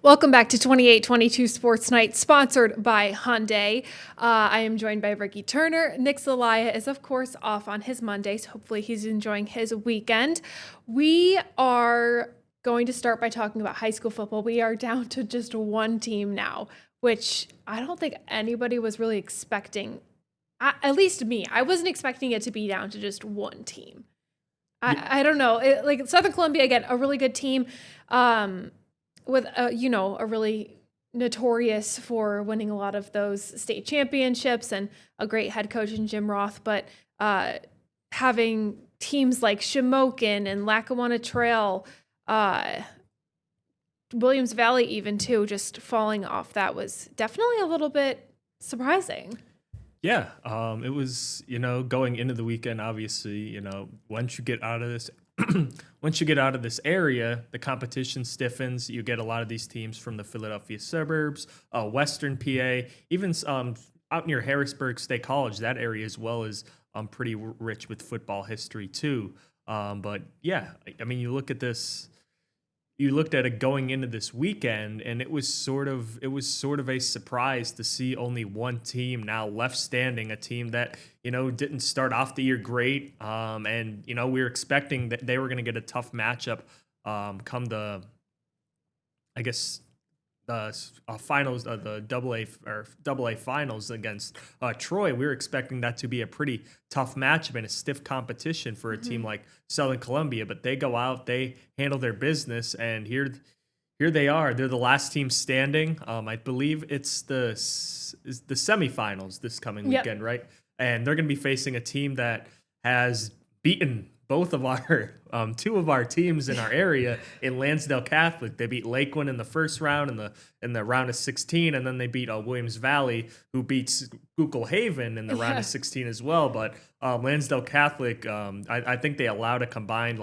Welcome back to 2822 Sports Night, sponsored by Hyundai. I am joined by Ricky Turner. Nick Zelaya is, of course, off on his Mondays. Hopefully he's enjoying his weekend. We are going to start by talking about high school football. We are down to just one team now, which I don't think anybody was really expecting. At least me. I wasn't expecting it to be down to just one team. I don't know. Like Southern Columbia, again, a really good team. With a really notorious for winning a lot of those state championships and a great head coach in Jim Roth, but having teams like Shamokin and Lackawanna Trail, Williams Valley even too, just falling off, that was definitely a little bit surprising. Yeah, it was, going into the weekend, obviously, once you get out of this area, the competition stiffens. You get a lot of these teams from the Philadelphia suburbs, Western PA, even out near Harrisburg State College. That area as well is pretty rich with football history too. But yeah, I mean, you looked at it going into this weekend, and it was sort of a surprise to see only one team now left standing, a team that, didn't start off the year great. And, we were expecting that they were going to get a tough matchup come the finals, the double A finals against Troy. We were expecting that to be a pretty tough matchup and a stiff competition for a team like Southern Columbia, but they go out, they handle their business, and here they are. They're the last team standing. I believe it's the semifinals this coming weekend, right? And they're going to be facing a team that has beaten both of our two of our teams in our area in Lansdale Catholic. They beat Lakeland in the first round in the round of 16, and then they beat Williams Valley, who beats Schuylkill Haven in the round of 16 as well. But Lansdale Catholic, I think they allowed a combined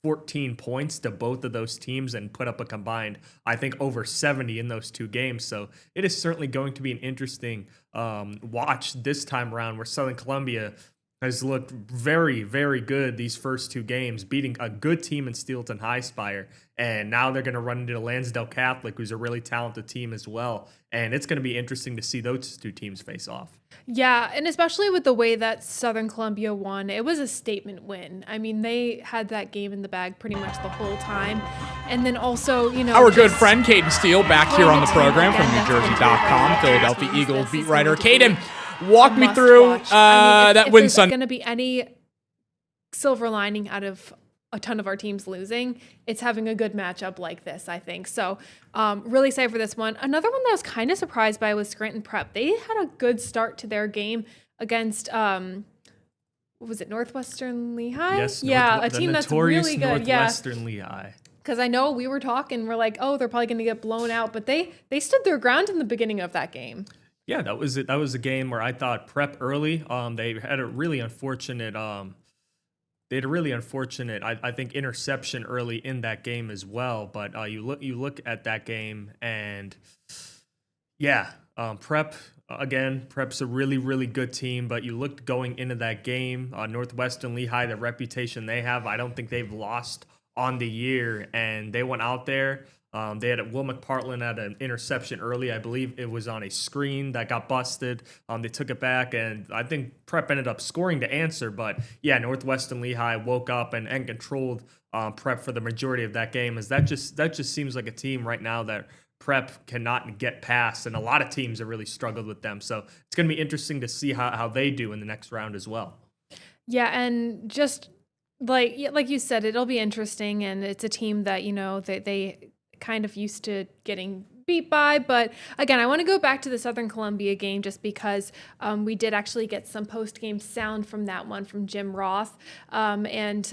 14 points to both of those teams and put up a combined, I think, over 70 in those two games. So it is certainly going to be an interesting watch this time around, where Southern Columbia has looked very, very good these first two games, beating a good team in Steelton High Spire. And now they're going to run into Lansdale Catholic, who's a really talented team as well. And it's going to be interesting to see those two teams face off. Yeah, and especially with the way that Southern Columbia won, it was a statement win. I mean, they had that game in the bag pretty much the whole time. And then also, our good friend Caden Steele back here on the program from NewJersey.com, Philadelphia Eagles beat writer. Caden, walk me through that win Sunday. If there's going to be any silver lining out of a ton of our teams losing, it's having a good matchup like this, I think. So really excited for this one. Another one that I was kind of surprised by was Scranton Prep. They had a good start to their game against, what was it, Northwestern Lehigh? Yes, a team that's really good. Northwestern Lehigh. Because I know we were talking, we're like, oh, they're probably going to get blown out. But they stood their ground in the beginning of that game. Yeah, that was it. That was a game where I thought Prep early. They had a really unfortunate. I think, interception early in that game as well. But you look at that game, and Prep again. Prep's a really, really good team. But you looked going into that game, Northwestern Lehigh, the reputation they have, I don't think they've lost on the year, and they went out there. They had Will McPartland had an interception early. I believe it was on a screen that got busted. They took it back, and I think Prep ended up scoring to answer. But yeah, Northwestern Lehigh woke up and controlled Prep for the majority of that game. As that just seems like a team right now that Prep cannot get past, and a lot of teams have really struggled with them. So it's going to be interesting to see how they do in the next round as well. Yeah, and just like you said, it'll be interesting, and it's a team that they kind of used to getting beat by. But again, I want to go back to the Southern Columbia game just because we did actually get some post-game sound from that one from Jim Roth, and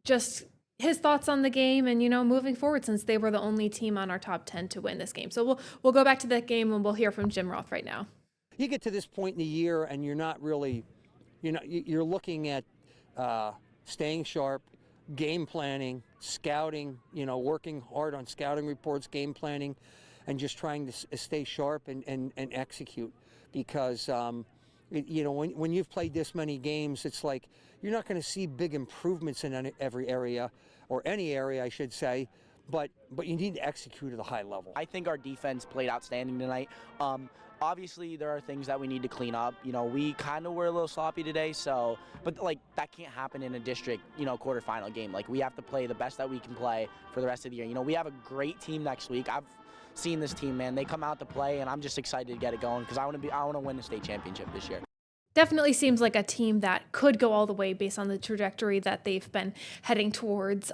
just his thoughts on the game and, moving forward, since they were the only team on our top 10 to win this game. So we'll go back to that game and we'll hear from Jim Roth right now. You get to this point in the year and you're not really, you're looking at staying sharp, game planning, scouting, working hard on scouting reports, game planning, and just trying to stay sharp and execute. Because, when you've played this many games, it's like you're not going to see big improvements in every area, or any area, I should say, but you need to execute at a high level. I think our defense played outstanding tonight. Obviously, there are things that we need to clean up. You know, we kind of were a little sloppy today, but like that can't happen in a district, quarterfinal game. Like we have to play the best that we can play for the rest of the year. You know, we have a great team next week. I've seen this team, man. They come out to play, and I'm just excited to get it going because I want to win the state championship this year. Definitely seems like a team that could go all the way based on the trajectory that they've been heading towards.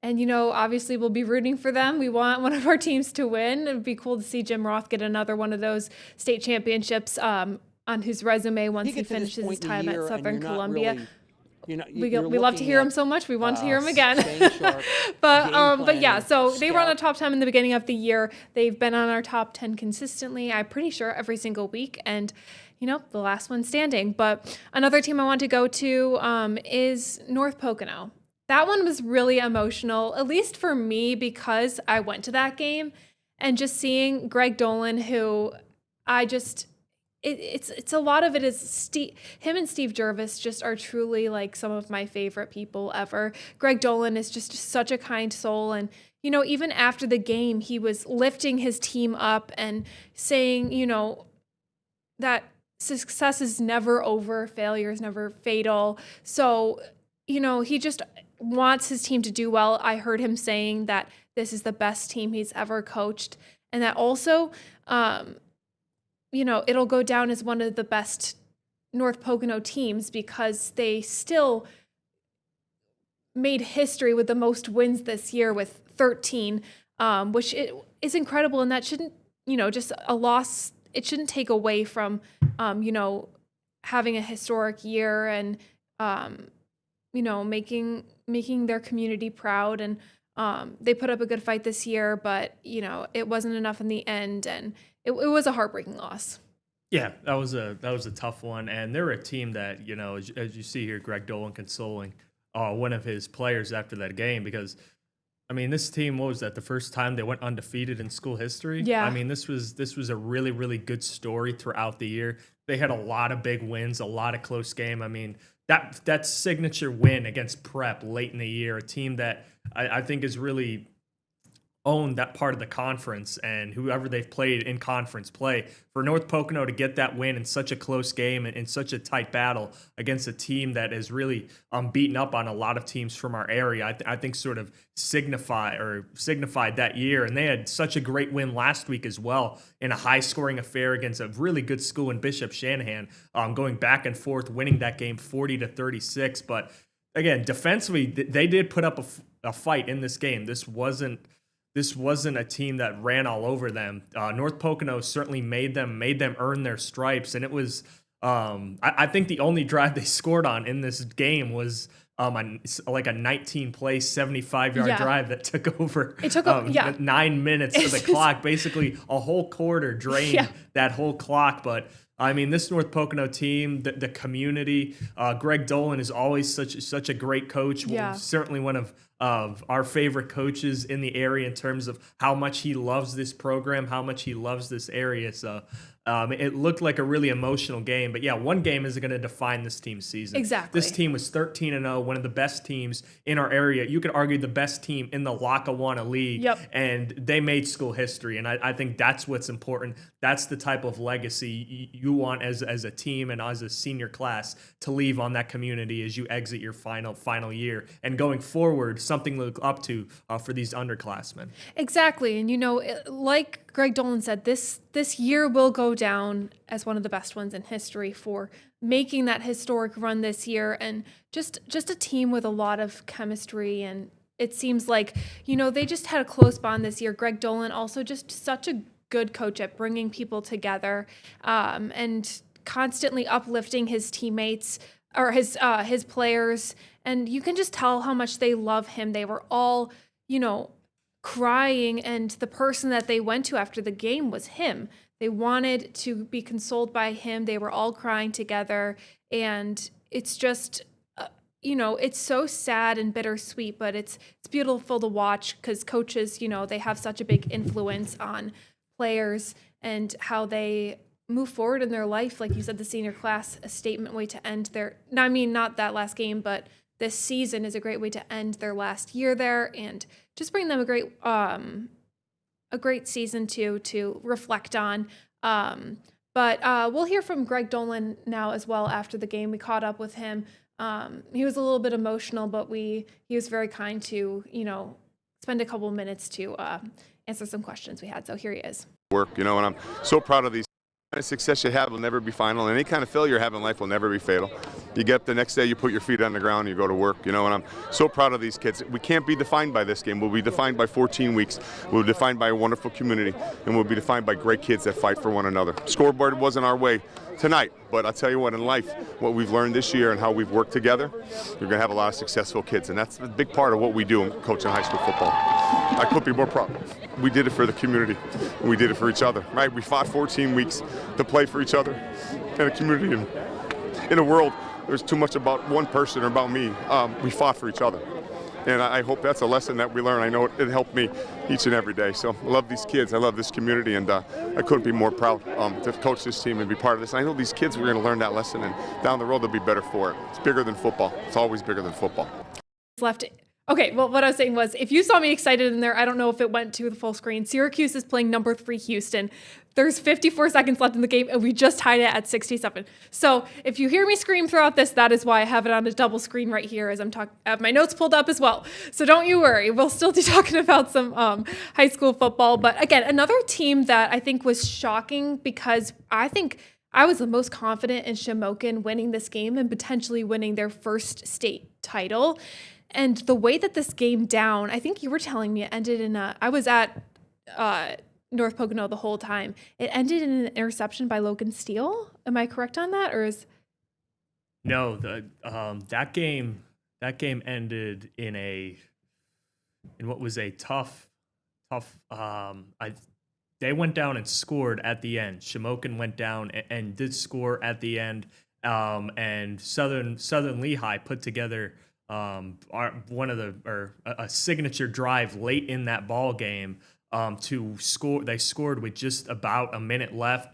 And, obviously we'll be rooting for them. We want one of our teams to win. It'd be cool to see Jim Roth get another one of those state championships on his resume once he finishes his time at Southern Columbia. We love to hear him so much. We want to hear him again. But yeah, so they were on the top 10 in the beginning of the year. They've been on our top 10 consistently, I'm pretty sure, every single week. And, the last one standing. But another team I want to go to is North Pocono. That one was really emotional, at least for me, because I went to that game and just seeing Greg Dolan, who it's a lot of it is him and Steve Jervis just are truly like some of my favorite people ever. Greg Dolan is just such a kind soul. And, even after the game, he was lifting his team up and saying, that success is never over, failure is never fatal. So, he just wants his team to do well. I heard him saying that this is the best team he's ever coached, and that also, it'll go down as one of the best North Pocono teams because they still made history with the most wins this year with 13, which is incredible, and that shouldn't, just a loss. It shouldn't take away from, having a historic year and, making their community proud. And they put up a good fight this year, but, it wasn't enough in the end. And it was a heartbreaking loss. Yeah, that was a tough one. And they're a team that, as you see here, Greg Dolan consoling one of his players after that game because, this team, what was that, the first time they went undefeated in school history? Yeah. This was a really, really good story throughout the year. They had a lot of big wins, a lot of close game. That signature win against Prep late in the year, a team that I think is really owned that part of the conference and whoever they've played in conference play. For North Pocono to get that win in such a close game and in such a tight battle against a team that is really beaten up on a lot of teams from our area, I think sort of signified that year. And they had such a great win last week as well in a high-scoring affair against a really good school in Bishop Shanahan, going back and forth, winning that game 40-36. But again, defensively, they did put up a fight in this game. This wasn't a team that ran all over them. North Pocono certainly made them earn their stripes, and it was I think the only drive they scored on in this game was like a 19-play, 75-yard drive that took over. It took 9 minutes of the clock, basically a whole quarter drained that whole clock. But this North Pocono team, the community, Greg Dolan is always such a great coach. Yeah. Certainly one of our favorite coaches in the area in terms of how much he loves this program, how much he loves this area. So it looked like a really emotional game. But yeah, one game isn't going to define this team's season. Exactly. This team was 13-0, one of the best teams in our area. You could argue the best team in the Lackawanna League. Yep. And they made school history. And I think that's what's important. That's the type of legacy you want as a team and as a senior class to leave on that community as you exit your final year. And going forward, something to look up to for these underclassmen. Exactly. And, like Greg Dolan said, this year will go down as one of the best ones in history for making that historic run this year, and just a team with a lot of chemistry. And it seems like, they just had a close bond this year. Greg Dolan also just such a good coach at bringing people together and constantly uplifting his teammates or his players. And you can just tell how much they love him. They were all, crying, and the person that they went to after the game was him. They wanted to be consoled by him. They were all crying together, and it's just, it's so sad and bittersweet, but it's beautiful to watch because coaches, they have such a big influence on players and how they move forward in their life. Like you said, the senior class, a statement way to end their, not that last game, but this season is a great way to end their last year there and just bring them a great season to reflect on. But we'll hear from Greg Dolan now as well after the game. We caught up with him. He was a little bit emotional, but he was very kind to, spend a couple of minutes to answer some questions we had. So here he is. And I'm so proud of these. The kind of success you have will never be final, and any kind of failure you have in life will never be fatal. You get up the next day, you put your feet on the ground, you go to work, and I'm so proud of these kids. We can't be defined by this game. We'll be defined by 14 weeks. We'll be defined by a wonderful community, and we'll be defined by great kids that fight for one another. Scoreboard wasn't our way tonight, but I'll tell you what, in life, what we've learned this year and how we've worked together, you're going to have a lot of successful kids, and that's a big part of what we do in coaching high school football. I couldn't be more proud. We did it for the community, and we did it for each other, right? We fought 14 weeks to play for each other in a community. And in a world, there's too much about one person or about me. We fought for each other. And I hope that's a lesson that we learn. I know it helped me each and every day. So I love these kids. I love this community. And I couldn't be more proud to coach this team and be part of this. And I know these kids, we're going to learn that lesson. And down the road, they'll be better for it. It's bigger than football. It's always bigger than football. Left. Okay, well, what I was saying was, if you saw me excited in there, I don't know if it went to the full screen. Syracuse is playing number 3 Houston. There's 54 seconds left in the game, and we just tied it at 67. So if you hear me scream throughout this, that is why I have it on a double screen right here as I'm talking. I have my notes pulled up as well. So don't you worry. We'll still be talking about some high school football. But again, another team that I think was shocking because I think I was the most confident in Shamokin winning this game and potentially winning their first state title. And the way that this game down, I think you were telling me it ended in I was at North Pocono the whole time. It ended in an interception by Logan Steele. Am I correct on that, or is? No, that game ended in what was a tough. They went down and scored at the end. Shamokin went down and did score at the end. And Southern Lehigh put together a signature drive late in that ball game to score. They scored with just about a minute left.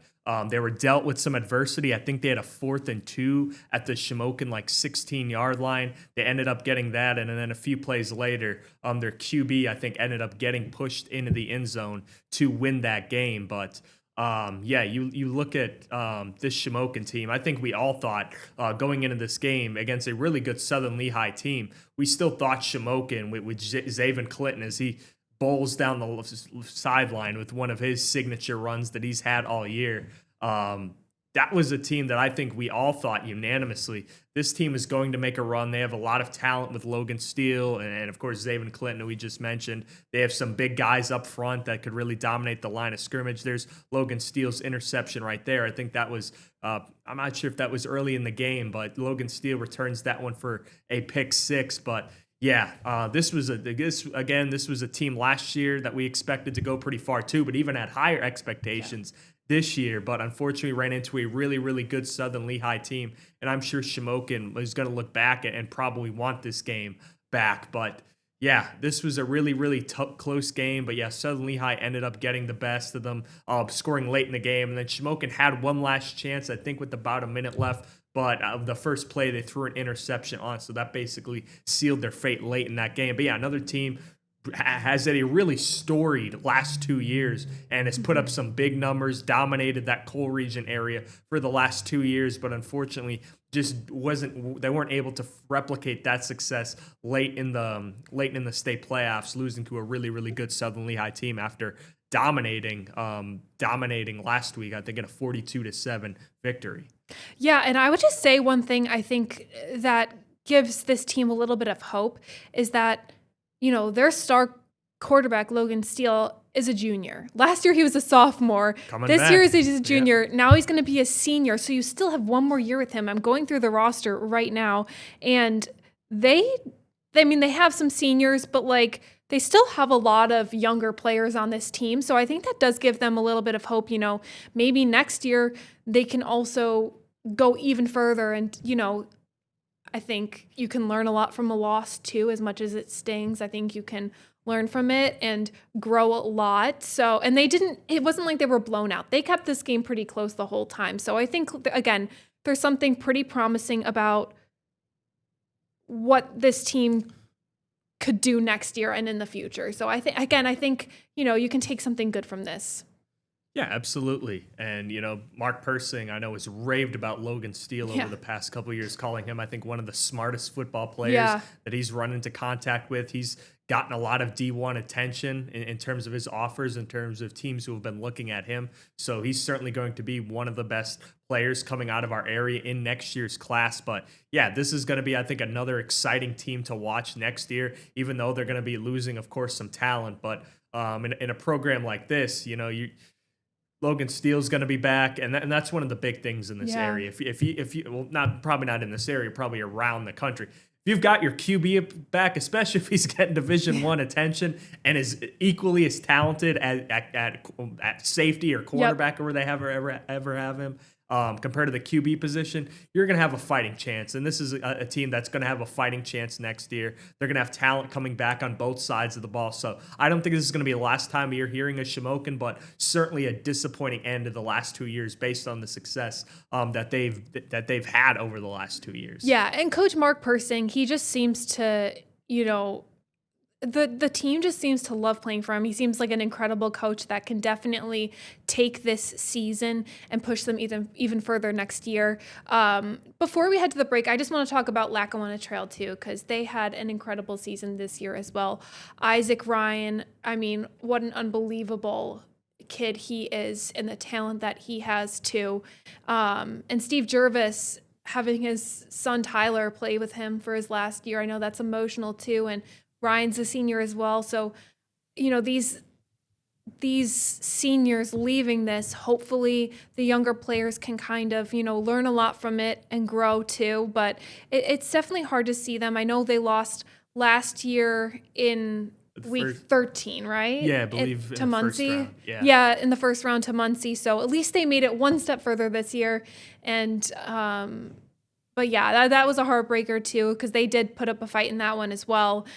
They were dealt with some adversity. I think they had a 4th and 2 at the Shamokin 16-yard line. They ended up getting that, and then a few plays later, their QB I think ended up getting pushed into the end zone to win that game. But you look at this Shamokin team. I think we all thought going into this game against a really good Southern Lehigh team, we still thought Shamokin with Zaven Clinton as he bowls down the sideline with one of his signature runs that he's had all year. That was a team that I think we all thought unanimously this team is going to make a run. They have a lot of talent with Logan Steele and of course, Zaven Clinton, who we just mentioned. They have some big guys up front that could really dominate the line of scrimmage. There's Logan Steele's interception right there. I think that was, I'm not sure if that was early in the game, but Logan Steele returns that one for a pick 6. But yeah, this was a team last year that we expected to go pretty far too, but even had higher expectations this year, but unfortunately ran into a really, really good Southern Lehigh team. And I'm sure Shamokin is going to look back and probably want this game back. But yeah, this was a really, really close game. But yeah, Southern Lehigh ended up getting the best of them, scoring late in the game. And then Shamokin had one last chance, I think with about a minute left. But the first play, they threw an interception on. So that basically sealed their fate late in that game. But yeah, another team has had a really storied last 2 years and has put up some big numbers, dominated that coal region area for the last 2 years, but unfortunately just they weren't able to replicate that success late in the state playoffs, losing to a really, really good Southern Lehigh team after dominating last week, I think in a 42-7 victory. Yeah, and I would just say one thing I think that gives this team a little bit of hope is that their star quarterback, Logan Steele, is a junior. Last year, he was a sophomore. This year, he's a junior. Yep. Now he's going to be a senior. So you still have one more year with him. I'm going through the roster right now. And they have some seniors, but they still have a lot of younger players on this team. So I think that does give them a little bit of hope. Maybe next year they can also go even further and, I think you can learn a lot from a loss too, as much as it stings. I think you can learn from it and grow a lot. So, and it wasn't like they were blown out. They kept this game pretty close the whole time. So I think, again, there's something pretty promising about what this team could do next year and in the future. So I think, you can take something good from this. Yeah, absolutely. And, Mark Persing, I know, has raved about Logan Steele over the past couple of years, calling him, I think, one of the smartest football players that he's run into contact with. He's gotten a lot of D1 attention in terms of his offers, in terms of teams who have been looking at him. So he's certainly going to be one of the best players coming out of our area in next year's class. But yeah, this is going to be, I think, another exciting team to watch next year, even though they're going to be losing, of course, some talent. But in a program like this, Logan Steele's going to be back, and that's one of the big things in this area. If you probably not in this area, probably around the country. If you've got your QB back, especially if he's getting Division I attention and is equally as talented at safety or quarterback, or where they ever have him, compared to the QB position, you're going to have a fighting chance. And this is a team that's going to have a fighting chance next year. They're going to have talent coming back on both sides of the ball. So I don't think this is going to be the last time you're hearing of Shamokin, but certainly a disappointing end of the last 2 years based on the success that they've had over the last 2 years. Yeah, and Coach Mark Persing, he just seems to, the team just seems to love playing for him. He seems like an incredible coach that can definitely take this season and push them even further next year. Before we head to the break, I just want to talk about Lackawanna Trail too, because they had an incredible season this year as well. Isaac Ryan, what an unbelievable kid he is, and the talent that he has too. And Steve Jervis, having his son Tyler play with him for his last year, I know that's emotional too. And Ryan's a senior as well. So, these seniors leaving this, hopefully the younger players can kind of, learn a lot from it and grow too. But it's definitely hard to see them. I know they lost last year in week 13, right? Yeah, I believe to in the Muncie. first round. Yeah, in the first round to Muncie. So at least they made it one step further this year. And, but yeah, that was a heartbreaker too, because they did put up a fight in that one as well.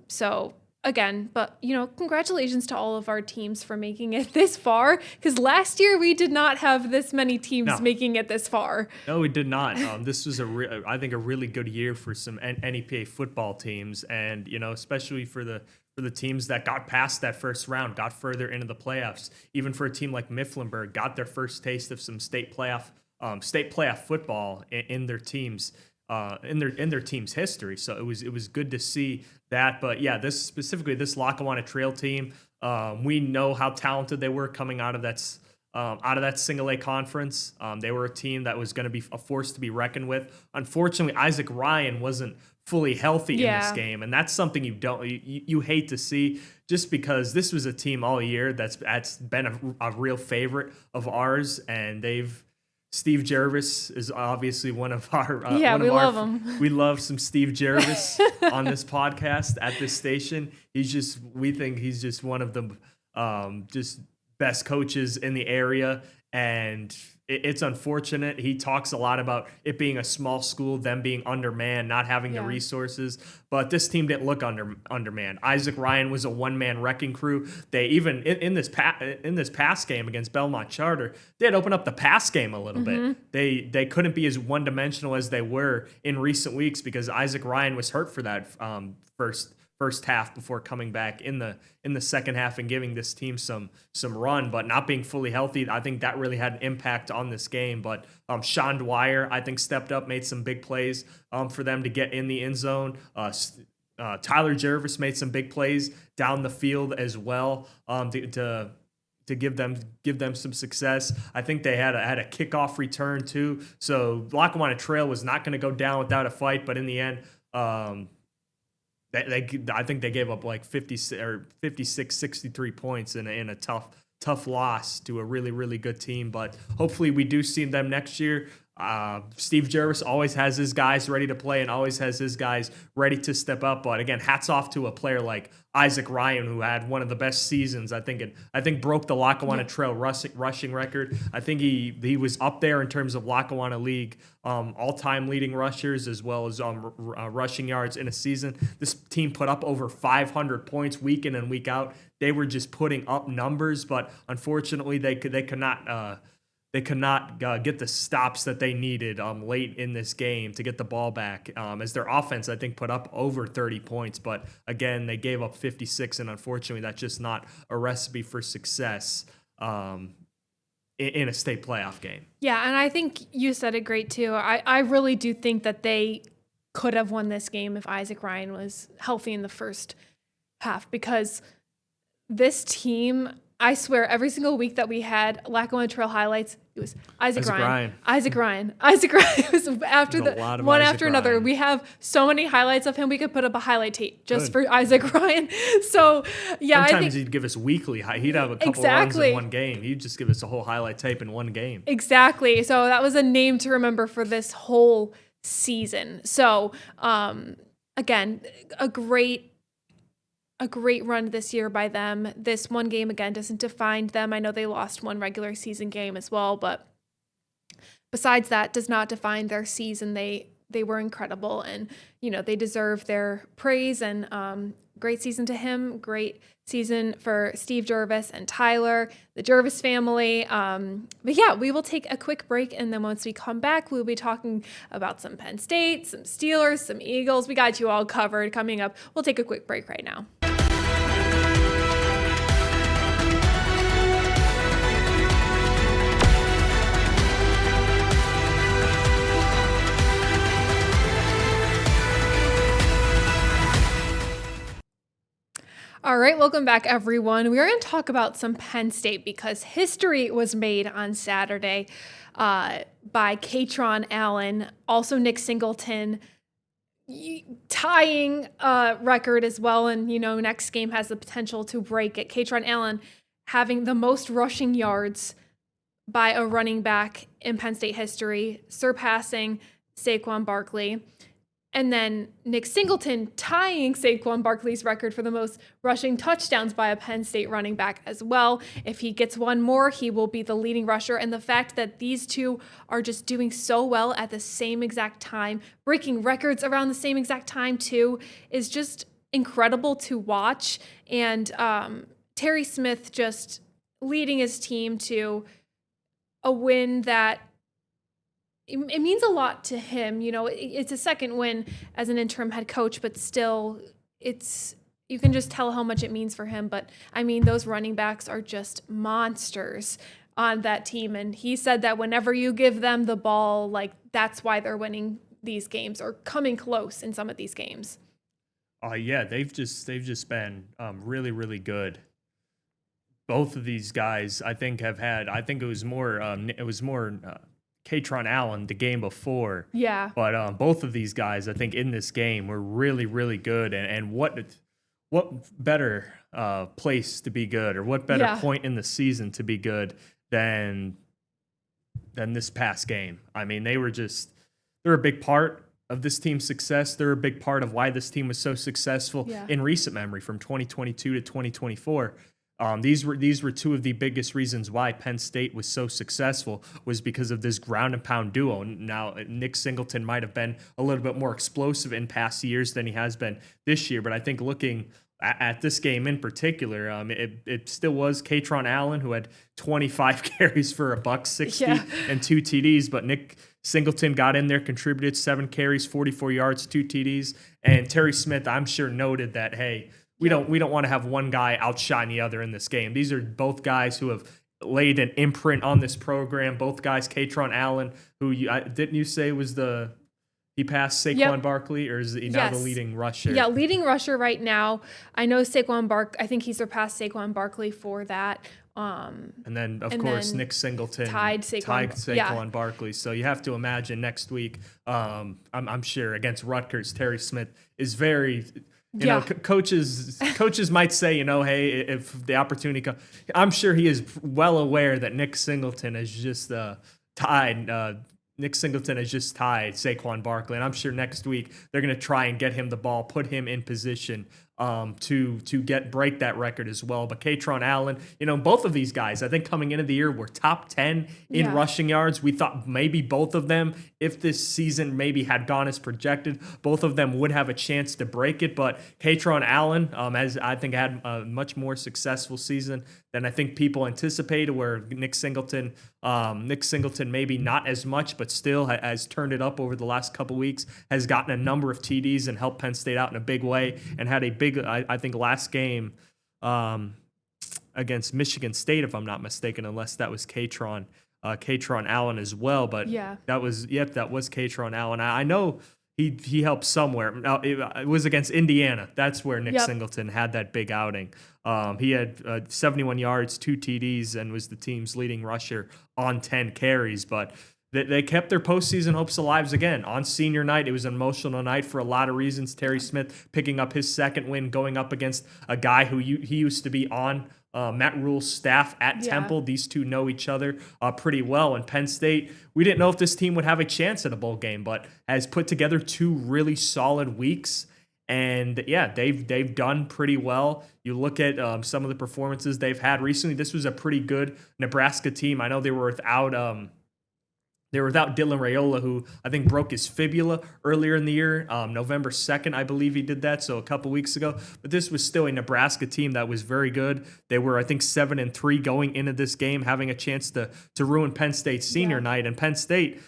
So again, but congratulations to all of our teams for making it this far, because last year we did not have this many teams making it this far. No, we did not. This was I think a really good year for some NEPA football teams, and especially for the teams that got past that first round, got further into the playoffs. Even for a team like Mifflinburg, got their first taste of some state playoff football in their teams in their team's history. So it was good to see that. But yeah, this Lackawanna Trail team, we know how talented they were coming out of that single A conference. They were a team that was going to be a force to be reckoned with. Unfortunately, Isaac Ryan wasn't fully healthy in this game, and that's something you hate to see, just because this was a team all year that's been a real favorite of ours, and Steve Jervis is obviously one of our love him. We love some Steve Jervis on this podcast at this station. We think he's just one of the just best coaches in the area, and it's unfortunate. He talks a lot about it being a small school, them being undermanned, not having the resources. But this team didn't look undermanned. Isaac Ryan was a one-man wrecking crew. They even in this pass game against Belmont Charter, they had opened up the pass game a little bit. They couldn't be as one-dimensional as they were in recent weeks, because Isaac Ryan was hurt for that first half before coming back in the second half and giving this team some run, but not being fully healthy. I think that really had an impact on this game. But Sean Dwyer, I think, stepped up, made some big plays for them to get in the end zone. Tyler Jervis made some big plays down the field as well to give them some success. I think they had a kickoff return too. So Lackawanna Trail was not going to go down without a fight, but in the end, I think they gave up like 56, 63 points in a tough loss to a really, really good team. But hopefully we do see them next year. Steve Jervis always has his guys ready to play and always has his guys ready to step up. But again, hats off to a player like Isaac Ryan, who had one of the best seasons. I think broke the Lackawanna Trail rushing record. I think he was up there in terms of Lackawanna League all-time leading rushers, as well as rushing yards in a season. This team put up over 500 points week in and week out. They were just putting up numbers, but unfortunately they could not they could not get the stops that they needed late in this game to get the ball back. As their offense, I think, put up over 30 points, but again, they gave up 56, and unfortunately, that's just not a recipe for success in a state playoff game. Yeah, and I think you said it great too. I really do think that they could have won this game if Isaac Ryan was healthy in the first half, because this team, I swear, every single week that we had Lackawanna Trail highlights, it was Isaac Ryan. It was after one after another. We have so many highlights of him. We could put up a highlight tape just for Isaac Ryan. So yeah, sometimes I think he'd give us weekly. He'd have a couple runs in one game. He'd just give us a whole highlight tape in one game. Exactly. So that was a name to remember for this whole season. So again, a great run this year by them. This one game, again, doesn't define them. I know they lost one regular season game as well, but besides that, does not define their season. They were incredible, and they deserve their praise. And great season to him. Great season for Steve Jervis and Tyler, the Jervis family. But yeah, we will take a quick break, and then once we come back, we'll be talking about some Penn State, some Steelers, some Eagles. We got you all covered coming up. We'll take a quick break right now. All right, welcome back, everyone. We are going to talk about some Penn State because history was made on Saturday by Katron Allen, also Nick Singleton, tying record as well. And, next game has the potential to break it. Katron Allen having the most rushing yards by a running back in Penn State history, surpassing Saquon Barkley. And then Nick Singleton tying Saquon Barkley's record for the most rushing touchdowns by a Penn State running back as well. If he gets one more, he will be the leading rusher. And the fact that these two are just doing so well at the same exact time, breaking records around the same exact time too, is just incredible to watch. And Terry Smith just leading his team to a win that it means a lot to him. It's a second win as an interim head coach, but still you can just tell how much it means for him. But I mean, those running backs are just monsters on that team. And he said that whenever you give them the ball, that's why they're winning these games or coming close in some of these games. Yeah, they've just been really, really good. Both of these guys, I think, have had. I think it was more Katron Allen the game before. Yeah. But both of these guys, I think, in this game were really, really good. And what better place to be good, or what better point in the season to be good than this past game? I mean, they're a big part of this team's success. They're a big part of why this team was so successful in recent memory from 2022 to 2024. These were two of the biggest reasons why Penn State was so successful, was because of this ground and pound duo. Now, Nick Singleton might have been a little bit more explosive in past years than he has been this year, but I think looking at this game in particular, it still was Katron Allen who had 25 carries for $160 and 2 TDs, but Nick Singleton got in there, contributed 7 carries, 44 yards, 2 TDs, and Terry Smith, I'm sure, noted that, hey, we don't want to have one guy outshine the other in this game. These are both guys who have laid an imprint on this program. Both guys, Katron Allen, who didn't you say was he passed Saquon Barkley, or is he now the leading rusher? Yeah, leading rusher right now. I know I think he surpassed Saquon Barkley for that. And then, of course, Nick Singleton tied Saquon Barkley. So you have to imagine next week, I'm sure, against Rutgers, Terry Smith is very... coaches might say, hey, if the opportunity comes, I'm sure he is well aware that Nick Singleton has just tied Saquon Barkley, and I'm sure next week they're going to try and get him the ball, put him in position to break that record as well. But Katron Allen, both of these guys, I think coming into the year were top 10 in rushing yards. We thought maybe both of them, if this season maybe had gone as projected, both of them would have a chance to break it. But Katron Allen, as I think, had a much more successful season than I think people anticipated, where Nick Singleton Nick Singleton, maybe not as much, but still has turned it up over the last couple weeks, has gotten a number of TDs and helped Penn State out in a big way, and had a big, I think, last game against Michigan State, if I'm not mistaken, unless that was Katron Allen as well. But that was Katron Allen. I know he helped somewhere. Now, it was against Indiana. That's where Nick Singleton had that big outing. He had 71 yards, 2 TDs, and was the team's leading rusher on 10 carries. But they kept their postseason hopes alive again. On senior night, it was an emotional night for a lot of reasons. Terry Smith picking up his second win, going up against a guy who he used to be on Matt Rule's staff at Temple. These two know each other pretty well. And Penn State, we didn't know if this team would have a chance at a bowl game, but has put together 2 really solid weeks. And they've done pretty well. You look at some of the performances they've had recently. This was a pretty good Nebraska team. I know they were without Dylan Raiola, who I think broke his fibula earlier in the year. November 2nd, I believe he did that, so a couple weeks ago. But this was still a Nebraska team that was very good. They were, I think, 7-3 going into this game, having a chance to ruin Penn State's senior night. And Penn State,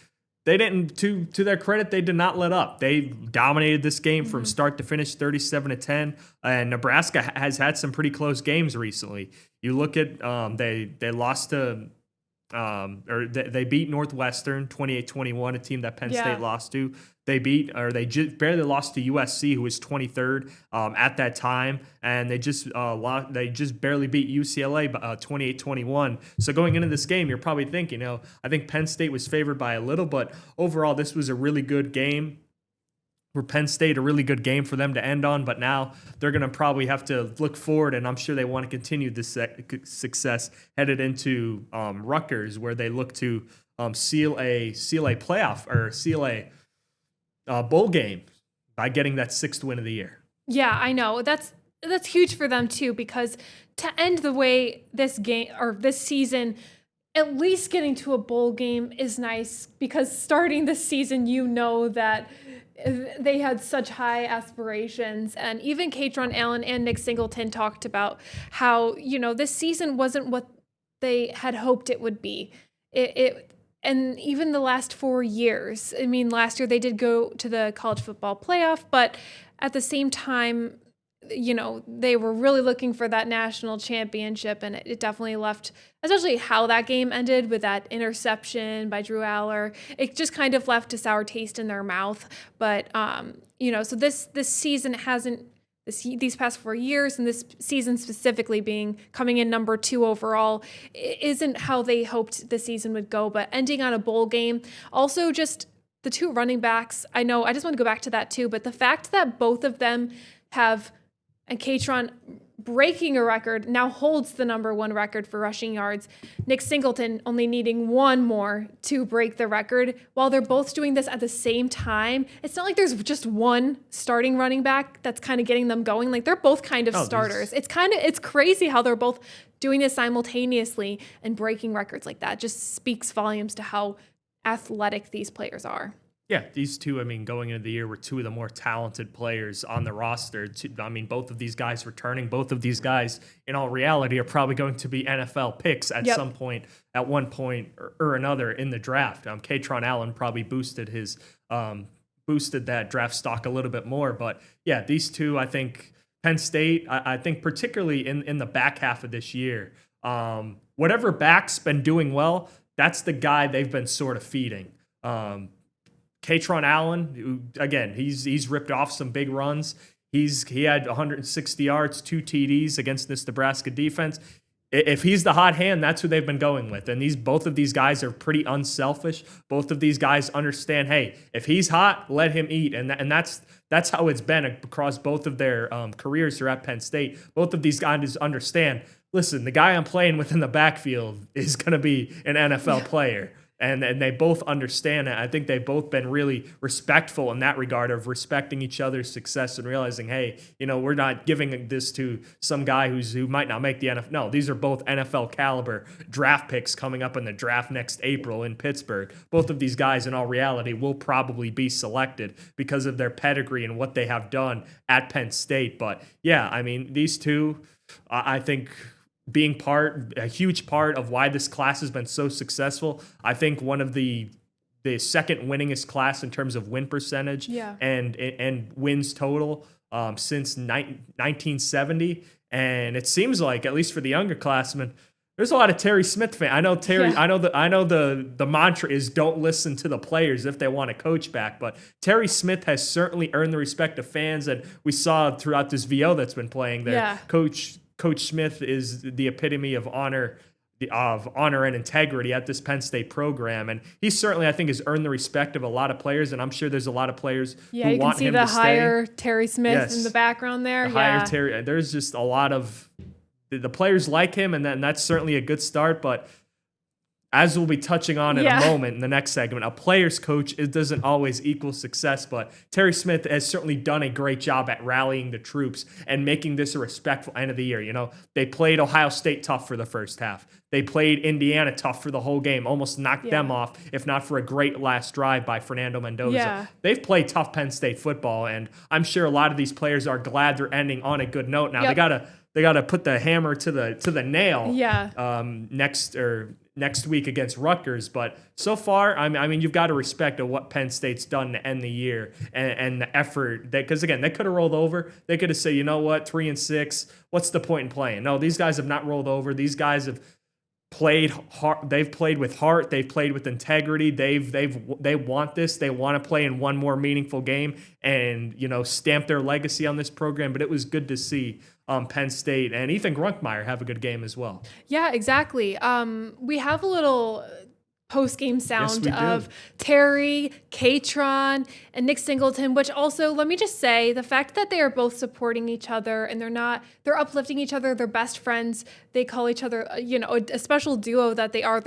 they didn't, to their credit, they did not let up. They dominated this game from start to finish, 37-10. And Nebraska has had some pretty close games recently. You look at they lost to. They beat Northwestern 28-21, a team that Penn State lost to. They barely lost to USC, who was 23rd at that time, and they just barely beat UCLA 28-21. So going into this game, you're probably thinking, I think Penn State was favored by a little, but overall this was a really good game for Penn State, a really good game for them to end on. But now they're going to probably have to look forward, and I'm sure they want to continue this success headed into Rutgers, where they look to seal a playoff or seal a bowl game by getting that 6th win of the year. Yeah, I know. That's huge for them too, because to end the way this game or this season, at least getting to a bowl game is nice, because starting this season, that they had such high aspirations. And even Katron Allen and Nick Singleton talked about how, this season wasn't what they had hoped it would be. And even the last 4 years, last year they did go to the college football playoff, but at the same time, they were really looking for that national championship, and it definitely left, especially how that game ended with that interception by Drew Aller. It just kind of left a sour taste in their mouth. But, so this season these past 4 years, and this season specifically coming in number 2 overall, isn't how they hoped the season would go. But ending on a bowl game, also just the 2 running backs, I know, I just want to go back to that too, but the fact that both of them have, and Katron breaking a record, now holds the number 1 record for rushing yards. Nick Singleton only needing 1 more to break the record. While they're both doing this at the same time, it's not like there's just one starting running back that's kind of getting them going. Like, they're both kind of starters. It's crazy how they're both doing this simultaneously and breaking records like that. Just speaks volumes to how athletic these players are. Yeah, these two, going into the year, were 2 of the more talented players on the roster. Both of these guys returning. Both of these guys, in all reality, are probably going to be NFL picks at some point, at one point or another in the draft. Katron Allen probably boosted that draft stock a little bit more. But yeah, these two, I think Penn State, I think particularly in the back half of this year, whatever back's been doing well, that's the guy they've been sort of feeding. Katron Allen, who, again, he's ripped off some big runs. He had 160 yards, 2 TDs against this Nebraska defense. If he's the hot hand, that's who they've been going with. And both of these guys are pretty unselfish. Both of these guys understand, hey, if he's hot, let him eat. And that's how it's been across both of their careers here at Penn State. Both of these guys understand, listen, the guy I'm playing with in the backfield is going to be an NFL player. And they both understand it. I think they've both been really respectful in that regard of respecting each other's success and realizing, hey, we're not giving this to some guy who might not make the NFL. No, these are both NFL caliber draft picks coming up in the draft next April in Pittsburgh. Both of these guys, in all reality, will probably be selected because of their pedigree and what they have done at Penn State. But yeah, these two, I think being a huge part of why this class has been so successful. I think one of the second winningest class in terms of win percentage and wins total since 1970. And it seems like, at least for the younger classmen, there's a lot of Terry Smith fans. I know Terry. Yeah. I know the mantra is don't listen to the players if they want to coach back. But Terry Smith has certainly earned the respect of fans, and we saw throughout this VO that's been playing there. Yeah. Coach Smith is the epitome of honor and integrity at this Penn State program, and he certainly, I think, has earned the respect of a lot of players. And I'm sure there's a lot of players who want him to stay. Yeah, you can see the higher Terry Smith in the background there. Higher Terry. There's just a lot of the players like him, and that's certainly a good start. But as we'll be touching on in a moment in the next segment, a player's coach, it doesn't always equal success. But Terry Smith has certainly done a great job at rallying the troops and making this a respectful end of the year. You know, they played Ohio State tough for the first half. They played Indiana tough for the whole game, almost knocked them off, if not for a great last drive by Fernando Mendoza. Yeah. They've played tough Penn State football, and I'm sure a lot of these players are glad they're ending on a good note. Now they gotta put the hammer to the nail next week against Rutgers. But so far, I mean, you've got to respect of what Penn State's done to end the year and the effort. Because again, they could have rolled over. They could have said, you know what, 3-6. What's the point in playing? No, these guys have not rolled over. These guys have played hard. They've played with heart. They've played with integrity. They want this. They want to play in one more meaningful game and, you know, stamp their legacy on this program. But it was good to see Penn State and Ethan Grunkmeyer have a good game as well. Yeah, exactly. We have a little post-game sound of Terry, Katron, and Nick Singleton, which also, let me just say, the fact that they are both supporting each other and they're uplifting each other, they're best friends, they call each other, you know, a special duo that they are.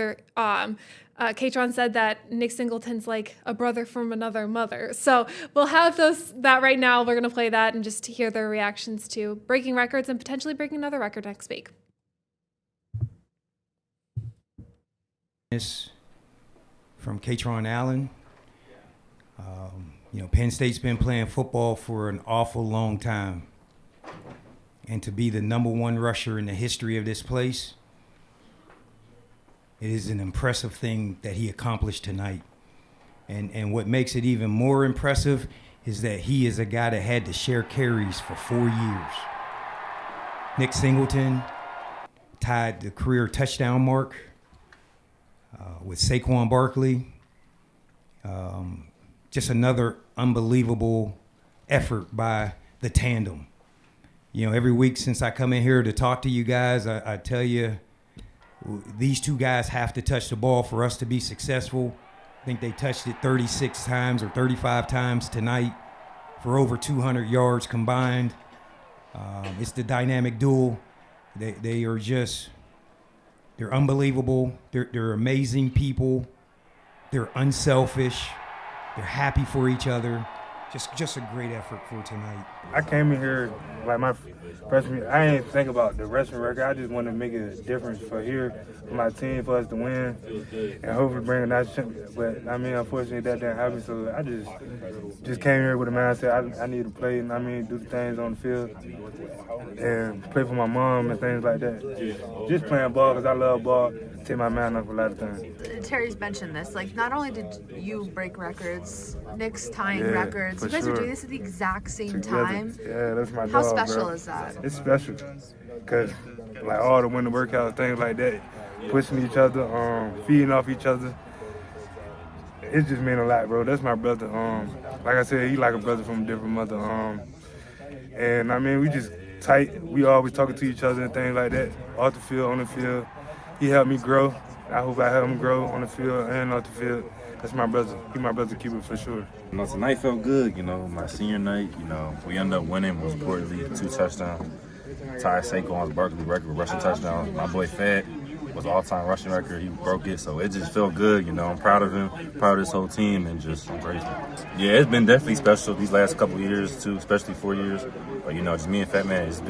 Katron said that Nick Singleton's like a brother from another mother. So we'll have that right now. We're going to play that and just hear their reactions to breaking records and potentially breaking another record next week. From Katron Allen. You know, Penn State's been playing football for an awful long time. And to be the number one rusher in the history of this place, it is an impressive thing that he accomplished tonight. And what makes it even more impressive is that he is a guy that had to share carries for 4 years. Nick Singleton tied the career touchdown mark with Saquon Barkley. Just another unbelievable effort by the tandem. You know, every week since I come in here to talk to you guys, I tell you, these two guys have to touch the ball for us to be successful. I think they touched it 36 times or 35 times tonight for over 200 yards combined. It's the dynamic duel. They are just... They're unbelievable. They're amazing people. They're unselfish. They're happy for each other. Just a great effort for tonight. I came in here like my freshman year. I didn't think about the wrestling record. I just wanted to make a difference for here, for my team, for us to win, and hopefully bring a nice championship. But I mean, unfortunately, that didn't happen. So I just came here with a mindset. I need to play, and I mean, do the things on the field and play for my mom and things like that. Just playing ball because I love ball. Take my mind off a lot of things. Terry's mentioned this. Like, not only did you break records, Nick's tying records. You guys are doing this at the exact same time. Yeah, that's my How dog, special bro. is that? It's special because, like, all the winter workouts, things like that, pushing each other, feeding off each other. It just mean a lot, bro. That's my brother. Like I said, he like a brother from a different mother. And I mean, we just tight. We always talking to each other and things like that. Off the field, on the field. He helped me grow. I hope I help him grow on the field and off the field. That's my brother. He's my brother keeper for sure. You know, tonight felt good. You know, my senior night. You know, we ended up winning. Most importantly, 2 touchdowns. Tied Saquon's Barkley record with rushing touchdowns. My boy Fed was all-time rushing record. He broke it, so it just felt good. You know, I'm proud of him, proud of this whole team, and just I'm grateful. Yeah, it's been definitely special these last couple of years too, especially 4 years. But you know, just me and Fat Man, it's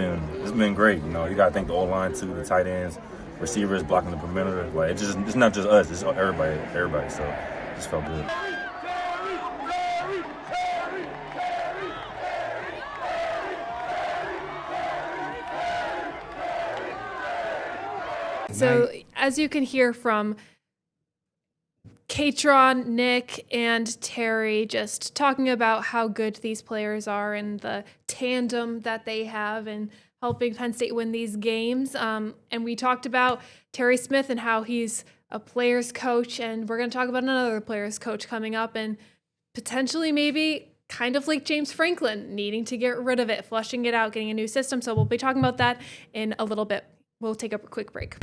been great. You know, you gotta thank the O-line too, the tight ends, receivers blocking the perimeter. Like it's not just us, it's everybody. So it just felt good. So as you can hear from Katron, Nick, and Terry just talking about how good these players are and the tandem that they have and helping Penn State win these games. And we talked about Terry Smith and how he's a player's coach, and we're going to talk about another player's coach coming up and potentially maybe kind of like James Franklin needing to get rid of it, flushing it out, getting a new system. So we'll be talking about that in a little bit. We'll take a quick break.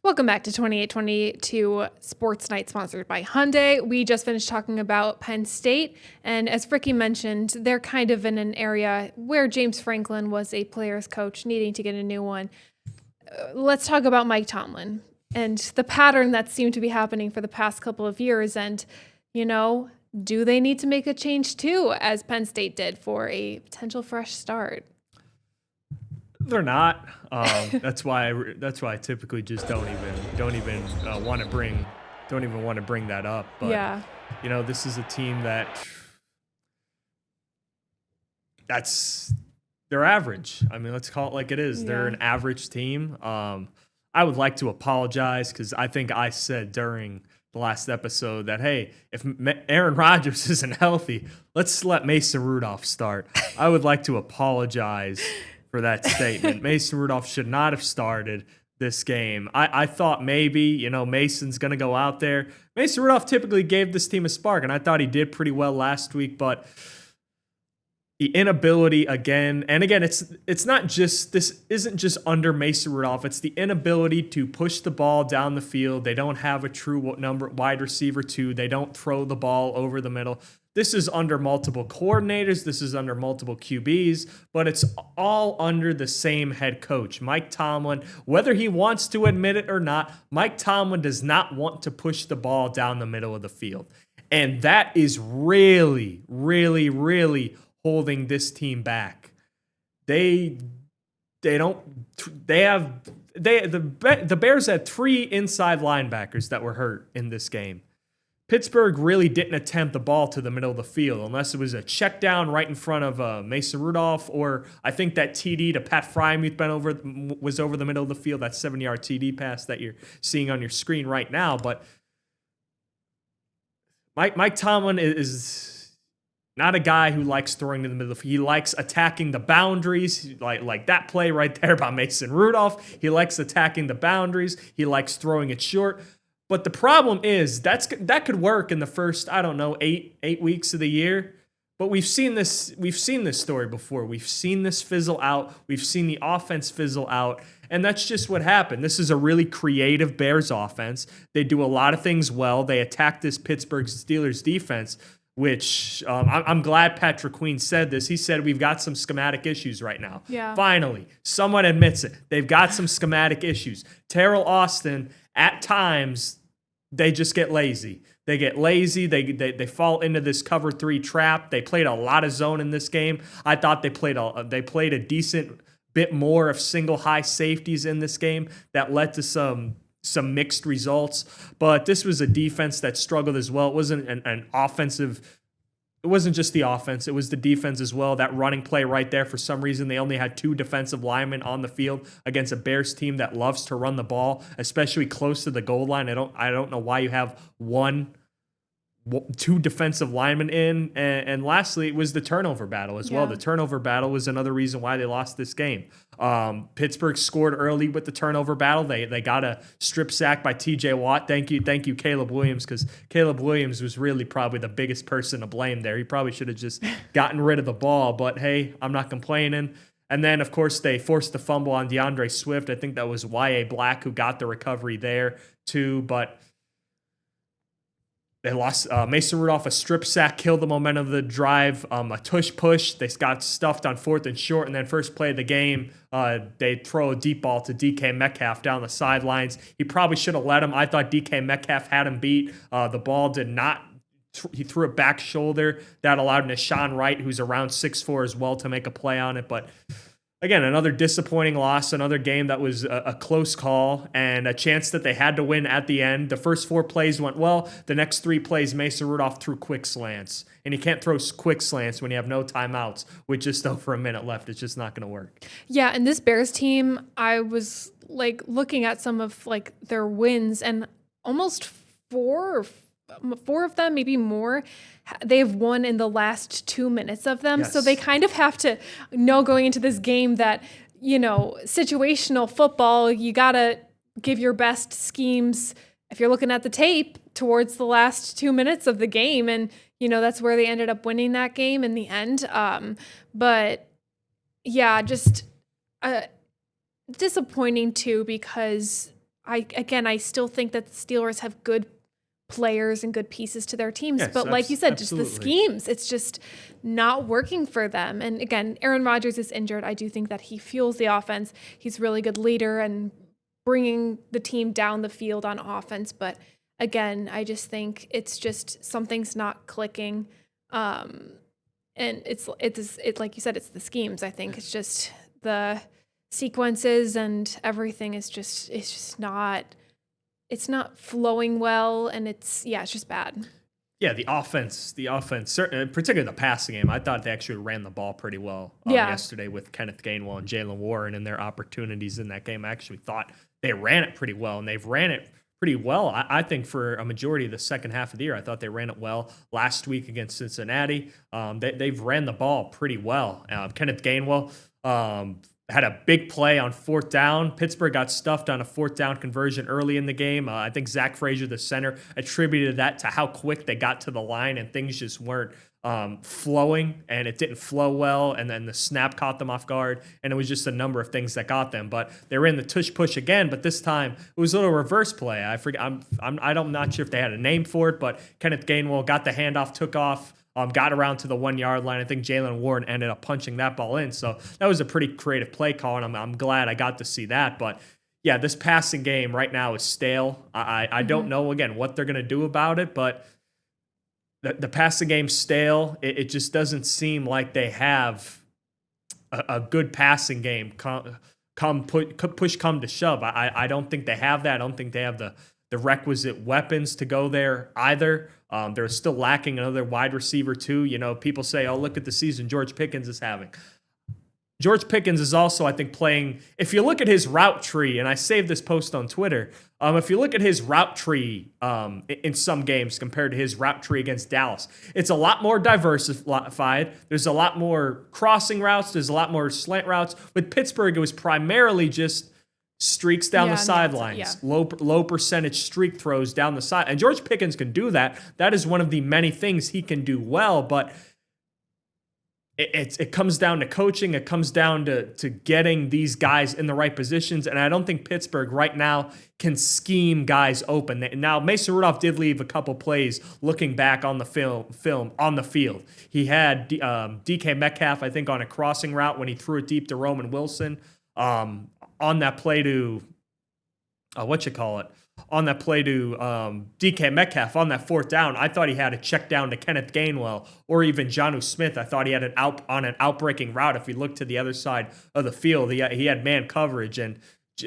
Welcome back to 2822 Sports Night, sponsored by Hyundai. We just finished talking about Penn State, and as Ricky mentioned, they're kind of in an area where James Franklin was a player's coach, needing to get a new one. Let's talk about Mike Tomlin and the pattern that seemed to be happening for the past couple of years, and, you know, do they need to make a change too, as Penn State did, for a potential fresh start? They're not. That's why I typically just don't even want to bring that up. But yeah, you know, this is a team they're average. I mean, let's call it like it is. Yeah. They're an average team. I would like to apologize because I think I said during the last episode that, hey, if Aaron Rodgers isn't healthy, let's let Mason Rudolph start. I would like to apologize for that statement. Mason Rudolph should not have started this game. I thought maybe, you know, Mason's going to go out there. Mason Rudolph typically gave this team a spark, and I thought he did pretty well last week, but the inability again, and again, it's not just, this isn't just under Mason Rudolph, it's the inability to push the ball down the field. They don't have a true wide receiver 2. They don't throw the ball over the middle. This is under multiple coordinators. This is under multiple QBs, but it's all under the same head coach, Mike Tomlin. Whether he wants to admit it or not, Mike Tomlin does not want to push the ball down the middle of the field. And that is really, really, really holding this team back. The Bears had 3 inside linebackers that were hurt in this game. Pittsburgh really didn't attempt the ball to the middle of the field unless it was a check down right in front of Mason Rudolph, or I think that TD to Pat Freiermuth was over the middle of the field, that 7-yard TD pass that you're seeing on your screen right now. But Mike Tomlin is not a guy who likes throwing to the middle of the field. He likes attacking the boundaries, like that play right there by Mason Rudolph. He likes attacking the boundaries. He likes throwing it short. But the problem is that could work in the first, I don't know, eight weeks of the year. But we've seen this story before. We've seen this fizzle out. We've seen the offense fizzle out. And that's just what happened. This is a really creative Bears offense. They do a lot of things well. They attack this Pittsburgh Steelers defense, which I'm glad Patrick Queen said this. He said, we've got some schematic issues right now. Yeah. Finally, someone admits it. They've got some schematic issues. Terrell Austin, at times, they just get lazy. They get lazy. They fall into this cover 3 trap. They played a lot of zone in this game. I thought they played a decent bit more of single high safeties in this game that led to some mixed results. But this was a defense that struggled as well. It wasn't an offensive. It wasn't just the offense. It was the defense as well. That running play right there, for some reason, they only had 2 defensive linemen on the field against a Bears team that loves to run the ball, especially close to the goal line. I don't know why you have 2 defensive linemen in. And lastly, it was the turnover battle as well. The turnover battle was another reason why they lost this game. Pittsburgh scored early with the turnover battle. They got a strip sack by TJ Watt. Thank you, Caleb Williams, because Caleb Williams was really probably the biggest person to blame there. He probably should have just gotten rid of the ball, but hey, I'm not complaining. And then, of course, they forced the fumble on DeAndre Swift. I think that was Y.A. Black who got the recovery there too, but they lost. Mason Rudolph, a strip sack, killed the momentum of the drive. A tush push. They got stuffed on 4th and short, and then first play of the game, they throw a deep ball to DK Metcalf down the sidelines. He probably should have let him. I thought DK Metcalf had him beat. The ball did not. He threw it back shoulder. That allowed Nashawn Wright, who's around 6'4" as well, to make a play on it. But again, another disappointing loss, another game that was a close call and a chance that they had to win at the end. The first 4 plays went well. The next 3 plays, Mason Rudolph threw quick slants. And you can't throw quick slants when you have no timeouts with just over a minute left. It's just not going to work. Yeah, and this Bears team, I was like looking at some of like their wins, and almost 4 of them, maybe more, they've won in the last 2 minutes of them. Yes. So they kind of have to know going into this game that, situational football, you got to give your best schemes, if you're looking at the tape, towards the last 2 minutes of the game. And, that's where they ended up winning that game in the end. But yeah, just disappointing too, because I still think that the Steelers have good players and good pieces to their teams. Yes, but like you said, absolutely. just the schemes, it's just not working for them. And again, Aaron Rodgers is injured. I do think that he fuels the offense. He's a really good leader and bringing the team down the field on offense. But again, I just think it's just something's not clicking. And it's like you said, it's the schemes. I think it's just the sequences and everything is just, it's not flowing well, and it's just bad. Yeah, the offense, particularly the passing game, I thought they actually ran the ball pretty well yesterday with Kenneth Gainwell and Jalen Warren and their opportunities in that game. I actually thought they ran it pretty well, and they've ran it pretty well, I think, for a majority of the second half of the year. I thought they ran it well last week against Cincinnati. They've ran the ball pretty well. Kenneth Gainwell had a big play on 4th down. Pittsburgh got stuffed on a 4th down conversion early in the game. I think Zach Frazier, the center, attributed that to how quick they got to the line and things just weren't flowing, and it didn't flow well, and then the snap caught them off guard, and it was just a number of things that got them. But they were in the tush push again, but this time it was a little reverse play. I forget. I'm not sure if they had a name for it, but Kenneth Gainwell got the handoff, took off, got around to the 1 yard line. I think Jalen Warren ended up punching that ball in. So that was a pretty creative play call, and I'm glad I got to see that. But yeah, this passing game right now is stale. I don't know, again, what they're going to do about it, but the passing game's stale. It just doesn't seem like they have a good passing game push come to shove. I don't think they have that. I don't think they have the requisite weapons to go there either. They're still lacking another wide receiver too. People say, oh, look at the season George Pickens is having. George Pickens is also, I think, playing, if you look at his route tree, and I saved this post on Twitter, if you look at his route tree in some games compared to his route tree against Dallas, it's a lot more diversified. There's a lot more crossing routes. There's a lot more slant routes. With Pittsburgh, it was primarily just streaks down the sidelines, low percentage streak throws down the side. And George Pickens can do that. That is one of the many things he can do well, but it comes down to coaching. It comes down to getting these guys in the right positions. And I don't think Pittsburgh right now can scheme guys open. Now, Mason Rudolph did leave a couple plays looking back on the film on the field. He had DK Metcalf, I think, on a crossing route when he threw it deep to Roman Wilson. On that play to, on that play to DK Metcalf on that 4th down, I thought he had a check down to Kenneth Gainwell or even Jonnu Smith. I thought he had an outbreaking route. If we look to the other side of the field, he had man coverage, and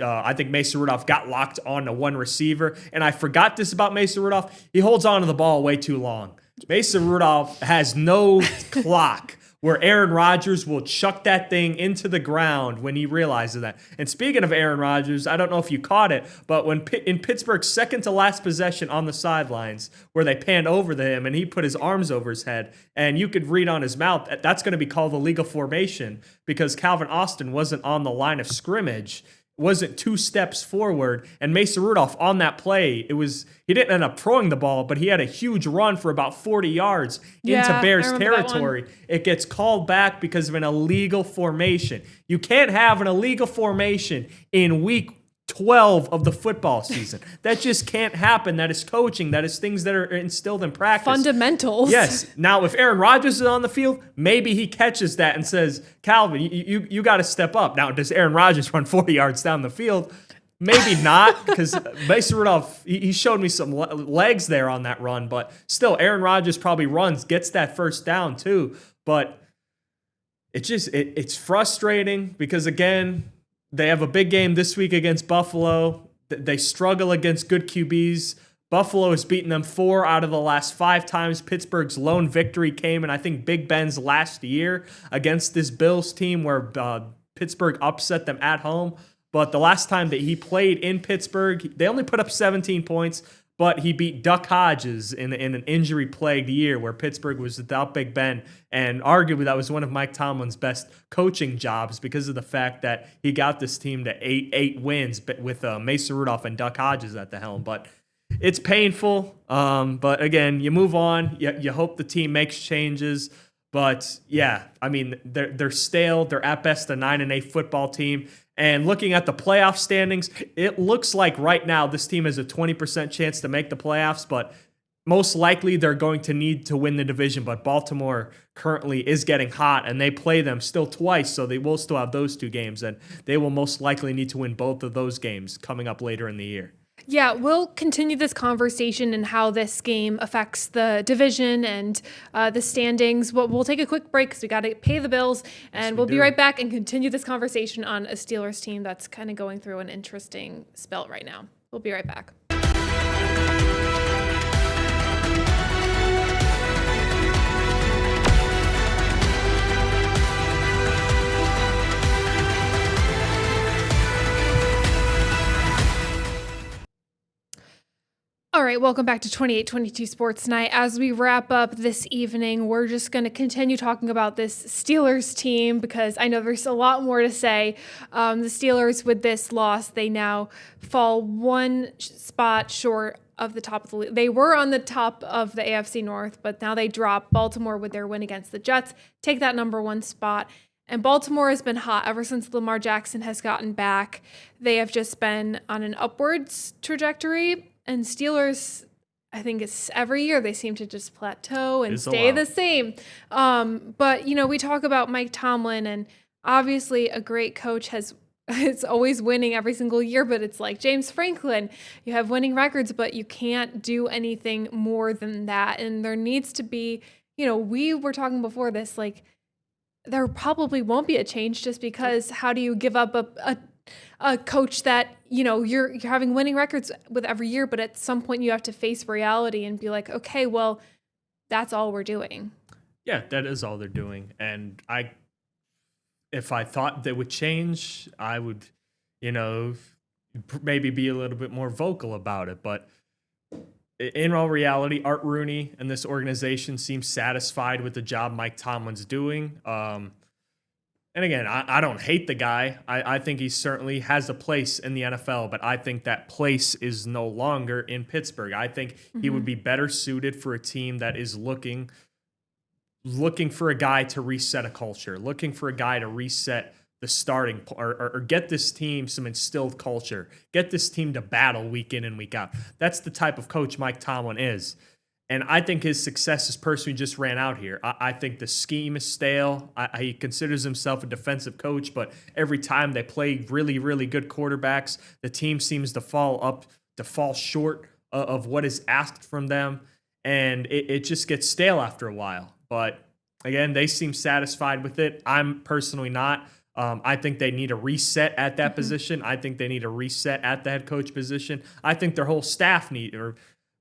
I think Mason Rudolph got locked on to one receiver. And I forgot this about Mason Rudolph. He holds on to the ball way too long. Mason Rudolph has no clock where Aaron Rodgers will chuck that thing into the ground when he realizes that. And speaking of Aaron Rodgers, I don't know if you caught it, but when in Pittsburgh's second to last possession on the sidelines, where they panned over to him and he put his arms over his head, and you could read on his mouth, that's going to be called illegal formation because Calvin Austin wasn't on the line of scrimmage, wasn't 2 steps forward, and Mason Rudolph on that play, he didn't end up throwing the ball, but he had a huge run for about 40 yards into Bears territory. It gets called back because of an illegal formation. You can't have an illegal formation in week 12 of the football season. That just can't happen. That is coaching. That is things that are instilled in practice. Fundamentals. Yes. Now, if Aaron Rodgers is on the field, maybe he catches that and says, Calvin, you got to step up. Now, does Aaron Rodgers run 40 yards down the field? Maybe not, because Mason Rudolph, he showed me some legs there on that run, but still, Aaron Rodgers probably gets that first down too. But it's frustrating because, again, they have a big game this week against Buffalo. They struggle against good QBs. Buffalo has beaten them 4 out of the last 5 times. Pittsburgh's lone victory came in, I think, Big Ben's last year against this Bills team where Pittsburgh upset them at home. But the last time that he played in Pittsburgh, they only put up 17 points, but he beat Duck Hodges in an injury-plagued year where Pittsburgh was without Big Ben. And arguably that was one of Mike Tomlin's best coaching jobs because of the fact that he got this team to eight wins with Mason Rudolph and Duck Hodges at the helm. But it's painful. But again, you move on. You hope the team makes changes. But yeah, I mean, they're stale. They're at best a 9-8 football team. And looking at the playoff standings, it looks like right now this team has a 20% chance to make the playoffs, but most likely they're going to need to win the division. But Baltimore currently is getting hot, and they play them still twice, so they will still have those 2 games, and they will most likely need to win both of those games coming up later in the year. Yeah, we'll continue this conversation and how this game affects the division and the standings. We'll take a quick break because we got to pay the bills, and we'll be right back and continue this conversation on a Steelers team that's kind of going through an interesting spell right now. We'll be right back. All right, welcome back to 28-22 Sports Night. As we wrap up this evening, we're just going to continue talking about this Steelers team because I know there's a lot more to say. The Steelers, with this loss, they now fall 1 spot short of the top of the league. They were on the top of the AFC North, but now they drop. Baltimore, with their win against the Jets, take that number 1 spot. And Baltimore has been hot ever since Lamar Jackson has gotten back. They have just been on an upwards trajectory. And Steelers, I think it's every year they seem to just plateau and stay the same. But, you know, we talk about Mike Tomlin, and obviously a great coach it's always winning every single year, but it's like James Franklin. You have winning records, but you can't do anything more than that. And there needs to be, you know, we were talking before this, like, there probably won't be a change just because how do you give up a coach that, you know, you're having winning records with every year, but at some point you have to face reality and be like, okay, well, that's all we're doing. Yeah, that is all they're doing. And if I thought they would change, I would, you know, maybe be a little bit more vocal about it. But in all reality, Art Rooney and this organization seem satisfied with the job Mike Tomlin's doing. And again, I don't hate the guy. I think he certainly has a place in the NFL, but I think that place is no longer in Pittsburgh. I think he would be better suited for a team that is looking for a guy to reset a culture, looking for a guy to reset the starting or get this team some instilled culture, get this team to battle week in and week out. That's the type of coach Mike Tomlin is. And I think his success is personally just ran out here. I think the scheme is stale. He considers himself a defensive coach, but every time they play really, really good quarterbacks, the team seems to fall short of what is asked from them. And it just gets stale after a while. But again, they seem satisfied with it. I'm personally not. I think they need a reset at that position. I think they need a reset at the head coach position. I think their whole staff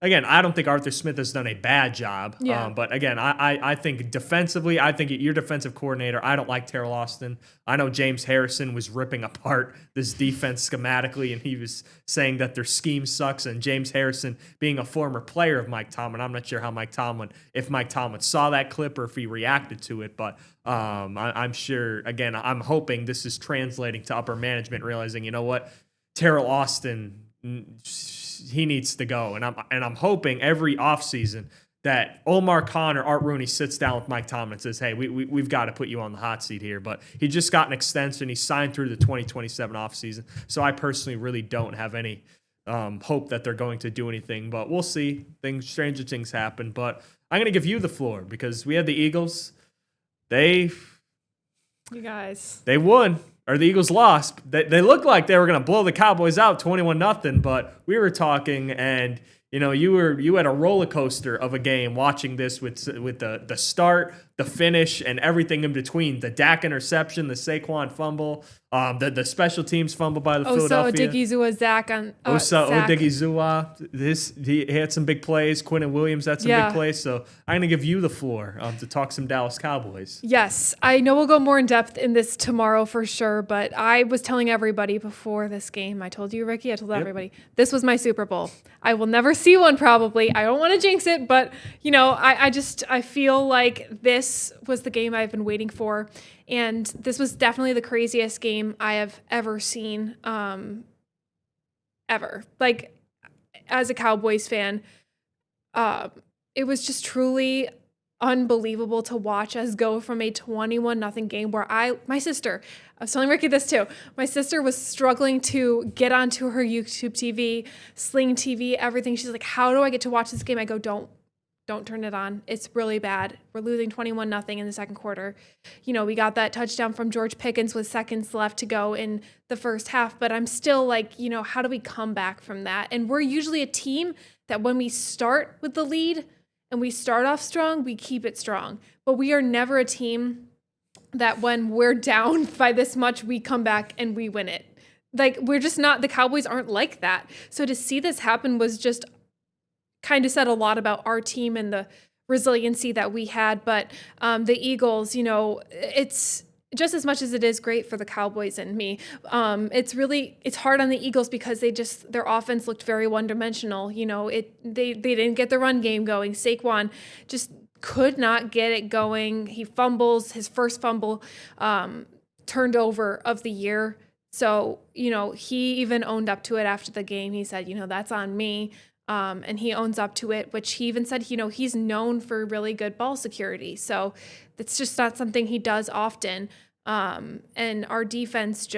Again, I don't think Arthur Smith has done a bad job. Yeah. But again, I think defensively, I think your defensive coordinator, I don't like Terrell Austin. I know James Harrison was ripping apart this defense schematically, and he was saying that their scheme sucks. And James Harrison, being a former player of Mike Tomlin, I'm not sure if Mike Tomlin saw that clip or if he reacted to it. But I'm sure, again, I'm hoping this is translating to upper management, realizing, you know what, Terrell Austin, he needs to go. And I'm hoping every offseason that Omar Khan or Art Rooney sits down with Mike Tomlin and says, hey, we've got to put you on the hot seat here. But he just got an extension. He signed through the 2027 offseason. So I personally really don't have any hope that they're going to do anything. But we'll see. Stranger things happen. But I'm going to give you the floor because we had the Eagles. They won. Or the Eagles lost. They looked like they were going to blow the Cowboys out 21-0, but we were talking, and you know, you had a roller coaster of a game watching this with the start, the finish and everything in between. The Dak interception, the Saquon fumble, the special teams fumble by the Philadelphia. Odigizua, Zach on Osa sack. Odigizua. He had some big plays. Quinton Williams had some big plays. So I'm going to give you the floor to talk some Dallas Cowboys. Yes, I know we'll go more in depth in this tomorrow for sure, but I was telling everybody before this game, I told you, Ricky, I told everybody, this was my Super Bowl. I will never see one probably. I don't want to jinx it, but, I feel like this was the game I've been waiting for. And this was definitely the craziest game I have ever seen, ever. Like, as a Cowboys fan, it was just truly unbelievable to watch us go from a 21-0 game where my sister, I was telling Ricky this too, my sister was struggling to get onto her YouTube TV, Sling TV, everything. She's like, how do I get to watch this game? I go, don't turn it on. It's really bad. We're losing 21-0 in the second quarter. We got that touchdown from George Pickens with seconds left to go in the first half, but I'm still like, how do we come back from that? And we're usually a team that when we start with the lead and we start off strong, we keep it strong. But we are never a team that when we're down by this much, we come back and we win it. Like, we're just not, the Cowboys aren't like that. So to see this happen was just kind of said a lot about our team and the resiliency that we had. But the Eagles, it's just as much as it is great for the Cowboys and me. It's hard on the Eagles because their offense looked very one-dimensional. They didn't get the run game going. Saquon just could not get it going. He fumbles, his first fumble turned over of the year. So, he even owned up to it after the game. He said, that's on me. And he owns up to it, which he even said, he's known for really good ball security. So it's just not something he does often. And our defense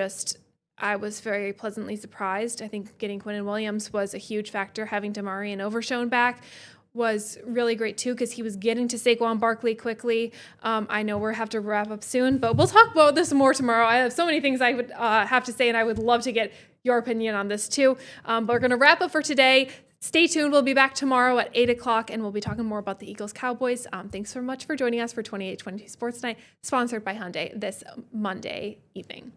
I was very pleasantly surprised. I think getting Quinton Williams was a huge factor. Having Damari and Overshone back was really great too, because he was getting to Saquon Barkley quickly. I know we'll have to wrap up soon, but we'll talk about this more tomorrow. I have so many things I would have to say, and I would love to get your opinion on this too. But we're going to wrap up for today. Stay tuned. We'll be back tomorrow at 8 o'clock, and we'll be talking more about the Eagles-Cowboys. Thanks so much for joining us for 2822 Sports Night, sponsored by Hyundai this Monday evening.